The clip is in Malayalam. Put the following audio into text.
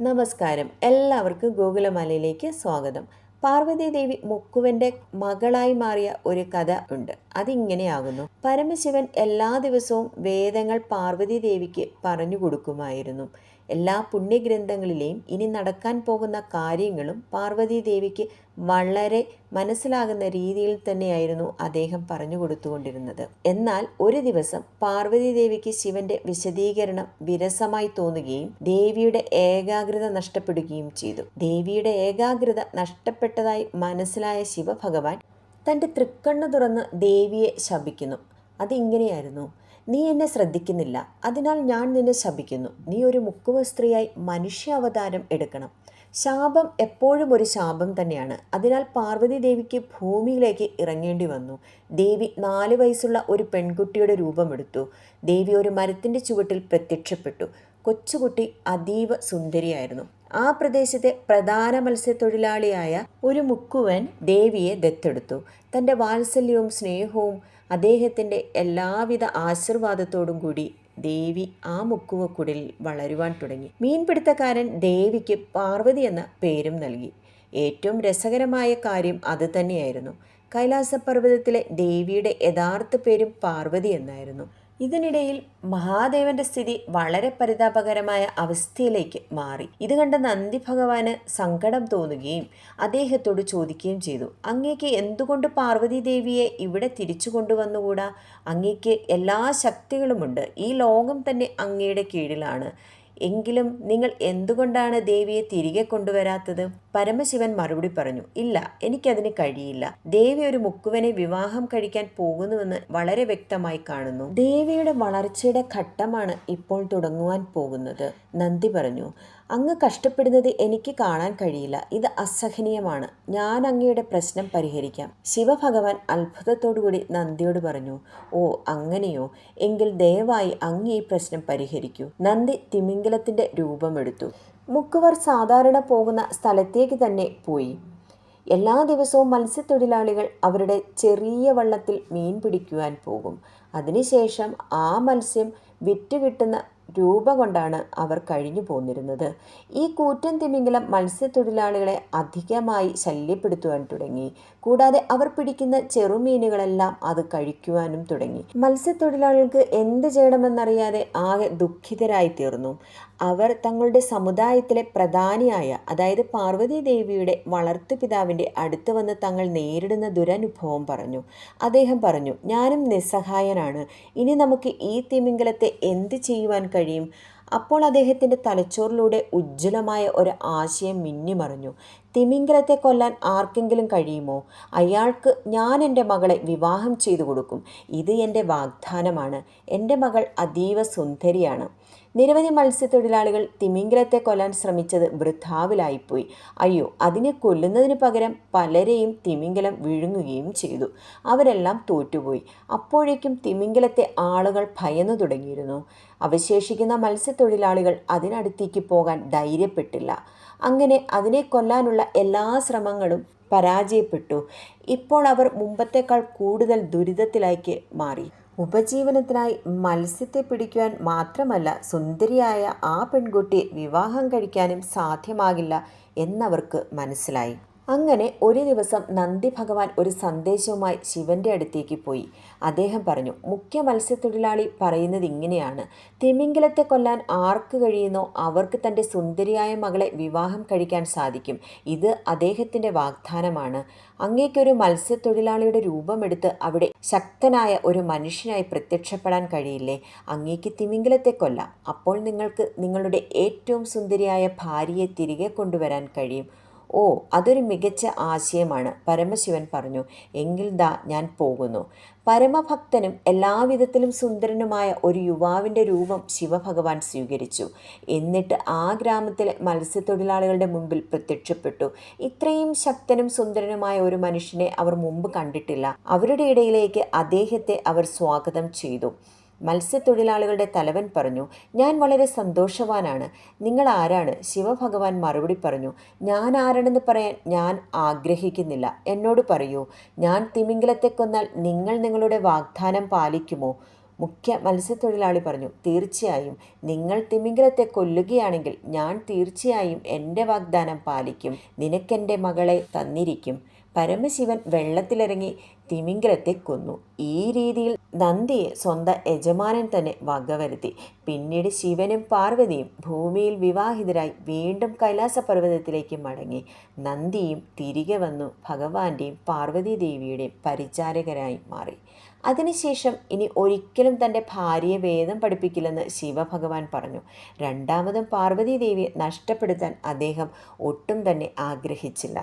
നമസ്കാരം. എല്ലാവർക്കും ഗോകുലമാലയിലേക്ക് സ്വാഗതം. പാർവതി ദേവി മുക്കുവന്റെ മകളായി മാറിയ ഒരു കഥ ഉണ്ട്. അതിങ്ങനെയാകുന്നു. പരമശിവൻ എല്ലാ ദിവസവും വേദങ്ങൾ പാർവതി ദേവിക്ക് പറഞ്ഞു കൊടുക്കുമായിരുന്നു. എല്ലാ പുണ്യഗ്രന്ഥങ്ങളിലെയും ഇനി നടക്കാൻ പോകുന്ന കാര്യങ്ങളും പാർവതി ദേവിക്ക് വളരെ മനസ്സിലാകുന്ന രീതിയിൽ തന്നെയായിരുന്നു അദ്ദേഹം പറഞ്ഞു കൊടുത്തുകൊണ്ടിരുന്നത്. എന്നാൽ ഒരു ദിവസം പാർവതി ദേവിക്ക് ശിവന്റെ വിശദീകരണം വിരസമായി തോന്നുകയും ദേവിയുടെ ഏകാഗ്രത നഷ്ടപ്പെടുകയും ചെയ്തു. ദേവിയുടെ ഏകാഗ്രത നഷ്ടപ്പെട്ടതായി മനസ്സിലായ ശിവഭഗവാൻ തൻ്റെ തൃക്കണ്ണ് തുറന്ന് ദേവിയെ ശപിക്കുന്നു. അതിങ്ങനെയായിരുന്നു: നീ എന്നെ ശ്രദ്ധിക്കുന്നില്ല, അതിനാൽ ഞാൻ നിന്നെ ശപിക്കുന്നു. നീ ഒരു മുക്കുവ സ്ത്രീയായി മനുഷ്യ അവതാരം എടുക്കണം. ശാപം എപ്പോഴും ഒരു ശാപം തന്നെയാണ്. അതിനാൽ പാർവതി ദേവിക്ക് ഭൂമിയിലേക്ക് ഇറങ്ങേണ്ടി വന്നു. ദേവി 4 വയസ്സുള്ള ഒരു പെൺകുട്ടിയുടെ രൂപമെടുത്തു. ദേവി ഒരു മരത്തിൻ്റെ ചുവട്ടിൽ പ്രത്യക്ഷപ്പെട്ടു. കൊച്ചുകുട്ടി അതീവ സുന്ദരിയായിരുന്നു. ആ പ്രദേശത്തെ പ്രധാന മത്സ്യത്തൊഴിലാളിയായ ഒരു മുക്കുവൻ ദേവിയെ ദത്തെടുത്തു. തൻ്റെ വാത്സല്യവും സ്നേഹവും അദ്ദേഹത്തിൻ്റെ എല്ലാവിധ ആശീർവാദത്തോടും കൂടി ദേവി ആ മുക്കുവക്കുടലിൽ വളരുവാൻ തുടങ്ങി. മീൻപിടുത്തക്കാരൻ ദേവിക്ക് പാർവതി എന്ന പേരും നൽകി. ഏറ്റവും രസകരമായ കാര്യം അത് തന്നെയായിരുന്നു. കൈലാസപർവ്വതത്തിലെ ദേവിയുടെ യഥാർത്ഥ പേരും പാർവതി എന്നായിരുന്നു. ഇതിനിടയിൽ മഹാദേവന്റെ സ്ഥിതി വളരെ പരിതാപകരമായ അവസ്ഥയിലേക്ക് മാറി. ഇത് കണ്ട നന്ദി ഭഗവാന് സങ്കടം തോന്നുകയും അദ്ദേഹത്തോട് ചോദിക്കുകയും ചെയ്തു: അങ്ങേക്ക് എന്തുകൊണ്ട് പാർവതി ദേവിയെ ഇവിടെ തിരിച്ചു കൊണ്ടുവന്നുകൂടാ? അങ്ങേക്ക് എല്ലാ ശക്തികളുമുണ്ട്. ഈ ലോകം തന്നെ അങ്ങയുടെ കീഴിലാണ്. എങ്കിലും നിങ്ങൾ എന്തുകൊണ്ടാണ് ദേവിയെ തിരികെ കൊണ്ടുവരാത്തത്? പരമശിവൻ മറുപടി പറഞ്ഞു: ഇല്ല, എനിക്കതിന് കഴിയില്ല. ദേവി ഒരു മുക്കുവനെ വിവാഹം കഴിക്കാൻ പോകുന്നുവെന്ന് വളരെ വ്യക്തമായി കാണുന്നു. ദേവിയുടെ വളർച്ചയുടെ ഘട്ടമാണ് ഇപ്പോൾ തുടങ്ങുവാൻ പോകുന്നത്. നന്ദി പറഞ്ഞു: അങ്ങ് കഷ്ടപ്പെടുന്നത് എനിക്ക് കാണാൻ കഴിയില്ല. ഇത് അസഹനീയമാണ്. ഞാൻ അങ്ങയുടെ പ്രശ്നം പരിഹരിക്കാം. ശിവഭഗവാൻ അത്ഭുതത്തോടുകൂടി നന്ദിയോട് പറഞ്ഞു: ഓ, അങ്ങനെയോ? എങ്കിൽ ദയവായി അങ്ങ് ഈ പ്രശ്നം പരിഹരിക്കൂ. നന്ദി തിമിംഗലത്തിൻ്റെ രൂപമെടുത്തു. മുക്കുവർ സാധാരണ പോകുന്ന സ്ഥലത്തേക്ക് തന്നെ പോയി. എല്ലാ ദിവസവും മത്സ്യത്തൊഴിലാളികൾ അവരുടെ ചെറിയ വള്ളത്തിൽ മീൻ പിടിക്കുവാൻ പോകും. അതിനുശേഷം ആ മത്സ്യം വിറ്റ് കിട്ടുന്ന രൂപ കൊണ്ടാണ് അവർ കഴിഞ്ഞു പോന്നിരുന്നത്. ഈ കൂറ്റൻ തിമിംഗലം മത്സ്യത്തൊഴിലാളികളെ അധികമായി ശല്യപ്പെടുത്തുവാൻ തുടങ്ങി. കൂടാതെ അവർ പിടിക്കുന്ന ചെറുമീനുകളെല്ലാം അത് കഴിക്കുവാനും തുടങ്ങി. മത്സ്യത്തൊഴിലാളികൾക്ക് എന്ത് ചെയ്യണമെന്നറിയാതെ ആകെ ദുഃഖിതരായി തീർന്നു. അവർ തങ്ങളുടെ സമുദായത്തിലെ പ്രധാനിയായ, അതായത് പാർവതി ദേവിയുടെ വളർത്തുപിതാവിൻ്റെ അടുത്ത് വന്ന് തങ്ങൾ നേരിടുന്ന ദുരനുഭവം പറഞ്ഞു. അദ്ദേഹം പറഞ്ഞു: ഞാനും നിസ്സഹായനാണ്. ഇനി നമുക്ക് ഈ തിമിംഗലത്തെ എന്ത് ചെയ്യുവാൻ കഴിയും? അപ്പോൾ അദ്ദേഹത്തിൻ്റെ തലച്ചോറിലൂടെ ഉജ്ജ്വലമായ ഒരു ആശയം മിന്നിമറഞ്ഞു. തിമിംഗലത്തെ കൊല്ലാൻ ആർക്കെങ്കിലും കഴിയുമോ? അയാൾക്ക് ഞാൻ എൻ്റെ മകളെ വിവാഹം ചെയ്തു കൊടുക്കും. ഇത് എൻ്റെ വാഗ്ദാനമാണ്. എൻ്റെ മകൾ അതീവ സുന്ദരിയാണ്. നിരവധി മത്സ്യത്തൊഴിലാളികൾ തിമിംഗലത്തെ കൊല്ലാൻ ശ്രമിച്ചത് വൃഥാവിലായിപ്പോയി. അയ്യോ, അതിനെ കൊല്ലുന്നതിന് പകരം പലരെയും തിമിംഗലം വിഴുങ്ങുകയും ചെയ്തു. അവരെല്ലാം തോറ്റുപോയി. അപ്പോഴേക്കും തിമിംഗലത്തെ ആളുകൾ ഭയന്നു തുടങ്ങിയിരുന്നു. അവശേഷിക്കുന്ന മത്സ്യത്തൊഴിലാളികൾ അതിനടുത്തേക്ക് പോകാൻ ധൈര്യപ്പെട്ടില്ല. അങ്ങനെ അതിനെ കൊല്ലാനുള്ള എല്ലാ ശ്രമങ്ങളും പരാജയപ്പെട്ടു. ഇപ്പോൾ അവർ മുമ്പത്തേക്കാൾ കൂടുതൽ ദുരിതത്തിലേക്ക് മാറി. ഉപജീവനത്തിനായി മത്സ്യത്തെ പിടിക്കുവാൻ മാത്രമല്ല, സുന്ദരിയായ ആ പെൺകുട്ടിയെ വിവാഹം കഴിക്കാനും സാധ്യമാകില്ല എന്നവർക്ക് മനസ്സിലായി. അങ്ങനെ ഒരു ദിവസം നന്ദി ഭഗവാൻ ഒരു സന്ദേശവുമായി ശിവന്റെ അടുത്തേക്ക് പോയി. അദ്ദേഹം പറഞ്ഞു: മുഖ്യ മത്സ്യത്തൊഴിലാളി പറയുന്നത് ഇങ്ങനെയാണ്: തിമിംഗലത്തെ കൊല്ലാൻ ആർക്ക് കഴിയുന്നോ അവർക്ക് തൻ്റെ സുന്ദരിയായ മകളെ വിവാഹം കഴിക്കാൻ സാധിക്കും. ഇത് അദ്ദേഹത്തിൻ്റെ വാഗ്ദാനമാണ്. അങ്ങേക്കൊരു മത്സ്യത്തൊഴിലാളിയുടെ രൂപമെടുത്ത് അവിടെ ശക്തനായ ഒരു മനുഷ്യനായി പ്രത്യക്ഷപ്പെടാൻ കഴിയില്ലേ? അങ്ങേക്ക് തിമിംഗലത്തെ കൊല്ലാം. അപ്പോൾ നിങ്ങൾക്ക് നിങ്ങളുടെ ഏറ്റവും സുന്ദരിയായ ഭാര്യയെ തിരികെ കൊണ്ടുവരാൻ കഴിയും. ഓ, അതൊരു മികച്ച ആശയമാണ്, പരമശിവൻ പറഞ്ഞു. എങ്കിൽ ദാ ഞാൻ പോകുന്നു. പരമഭക്തനും എല്ലാവിധത്തിലും സുന്ദരനുമായ ഒരു യുവാവിൻ്റെ രൂപം ശിവഭഗവാൻ സ്വീകരിച്ചു. എന്നിട്ട് ആ ഗ്രാമത്തിലെ മത്സ്യത്തൊഴിലാളികളുടെ മുമ്പിൽ പ്രത്യക്ഷപ്പെട്ടു. ഇത്രയും ശക്തനും സുന്ദരനുമായ ഒരു മനുഷ്യനെ അവർ മുമ്പ് കണ്ടിട്ടില്ല. അവരുടെ ഇടയിലേക്ക് അദ്ദേഹത്തെ അവർ സ്വാഗതം ചെയ്തു. മത്സ്യത്തൊഴിലാളികളുടെ തലവൻ പറഞ്ഞു: ഞാൻ വളരെ സന്തോഷവാനാണ്. നിങ്ങൾ ആരാണ്? ശിവഭഗവാൻ മറുപടി പറഞ്ഞു: ഞാൻ ആരാണെന്ന് പറയാൻ ഞാൻ ആഗ്രഹിക്കുന്നില്ല. എന്നോട് പറയൂ, ഞാൻ തിമിംഗലത്തെ കൊന്നാൽ നിങ്ങൾ നിങ്ങളുടെ വാഗ്ദാനം പാലിക്കുമോ? മുഖ്യ മത്സ്യത്തൊഴിലാളി പറഞ്ഞു, തീർച്ചയായും നിങ്ങൾ തിമിംഗലത്തെ കൊല്ലുകയാണെങ്കിൽ ഞാൻ തീർച്ചയായും എൻ്റെ വാഗ്ദാനം പാലിക്കും. നിനക്കെൻ്റെ മകളെ തന്നിരിക്കും. പരമശിവൻ വെള്ളത്തിലിറങ്ങി തിമിംഗലത്തെ കൊന്നു. ഈ രീതിയിൽ നന്ദിയെ സ്വന്തം യജമാനൻ തന്നെ വകവരുത്തി. പിന്നീട് ശിവനും പാർവതിയും ഭൂമിയിൽ വിവാഹിതരായി വീണ്ടും കൈലാസപർവ്വതത്തിലേക്ക് മടങ്ങി. നന്ദിയും തിരികെ വന്നു ഭഗവാന്റെയും പാർവതീദേവിയുടെയും പരിചാരകരായി മാറി. അതിനുശേഷം ഇനി ഒരിക്കലും തൻ്റെ ഭാര്യയെ വേദം പഠിപ്പിക്കില്ലെന്ന് ശിവഭഗവാൻ പറഞ്ഞു. രണ്ടാമതും പാർവതീദേവിയെ നഷ്ടപ്പെടുത്താൻ അദ്ദേഹം ഒട്ടും തന്നെ ആഗ്രഹിച്ചില്ല.